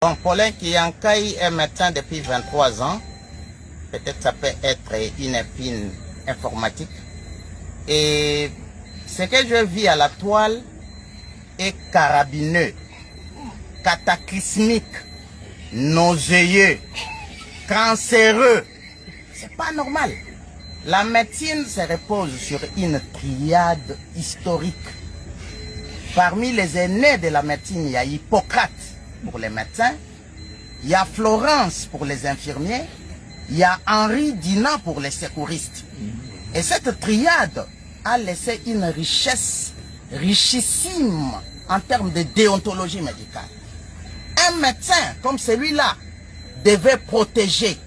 Bon, Paulin Kiyankai est médecin depuis 23 ans. Peut-être ça peut être une épine informatique. Et ce que je vis à la toile est carabineux, cataclysmique, nauséeux, cancéreux. C'est pas normal. La médecine se repose sur une triade historique. Parmi les aînés de la médecine, il y a Hippocrate pour les médecins, il y a Florence pour les infirmiers, il y a Henri Dunant pour les secouristes. Et cette triade a laissé une richesse richissime en termes de déontologie médicale. Un médecin comme celui-là devait protéger,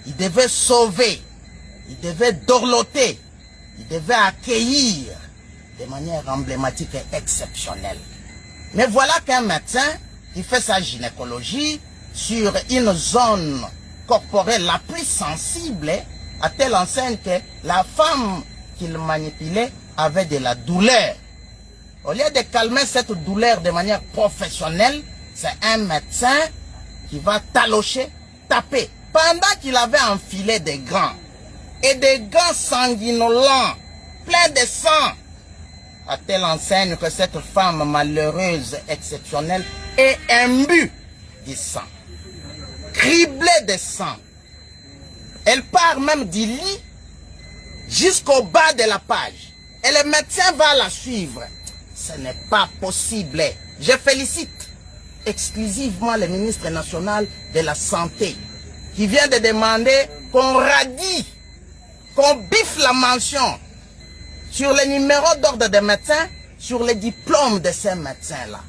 il devait sauver, il devait dorloter, il devait accueillir de manière emblématique et exceptionnelle. Mais voilà qu'un médecin qui fait sa gynécologie sur une zone corporelle la plus sensible, à telle enseigne que la femme qu'il manipulait avait de la douleur. Au lieu de calmer cette douleur de manière professionnelle, c'est un médecin qui va talocher, taper, pendant qu'il avait enfilé des gants. Et des gants sanguinolents, pleins de sang. À telle enseigne que cette femme malheureuse, exceptionnelle, est imbue du sang. Criblée de sang. Elle part même du lit jusqu'au bas de la page. Et le médecin va la suivre. Ce n'est pas possible. Je félicite exclusivement le ministre national de la Santé qui vient de demander qu'on radie, qu'on biffe la mention sur les numéros d'ordre des médecins, sur les diplômes de ces médecins-là.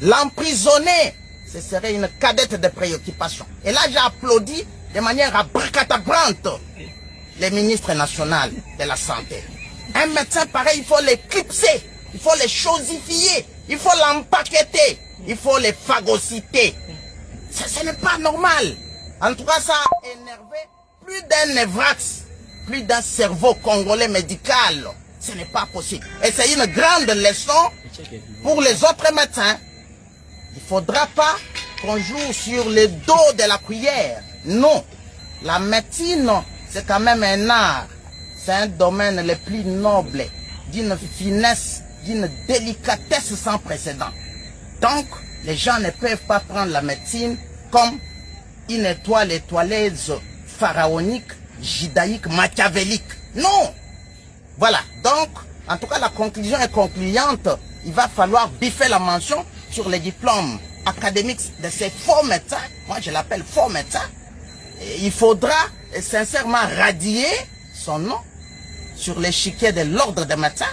L'emprisonner, ce serait une cadette de préoccupation. Et là, j'ai applaudi de manière abracadabrante le ministre national de la Santé. Un médecin pareil, il faut l'éclipser, il faut le chosifier, il faut l'empaqueter, il faut le phagocyter. Ce n'est pas normal. En tout cas, ça a énervé plus d'un névrax, plus d'un cerveau congolais médical. Ce n'est pas possible. Et c'est une grande leçon pour les autres médecins. Il ne faudra pas qu'on joue sur le dos de la cuillère. Non. La médecine, c'est quand même un art. C'est un domaine le plus noble, d'une finesse, d'une délicatesse sans précédent. Donc, les gens ne peuvent pas prendre la médecine comme une étoileuse pharaonique, judaïque, machiavélique. Non. Voilà. Donc, en tout cas, la conclusion est concluante. Il va falloir biffer la mention sur les diplômes académiques de ces faux médecins. Moi, je l'appelle faux médecin. Et il faudra sincèrement radier son nom sur l'échiquier de l'ordre des médecins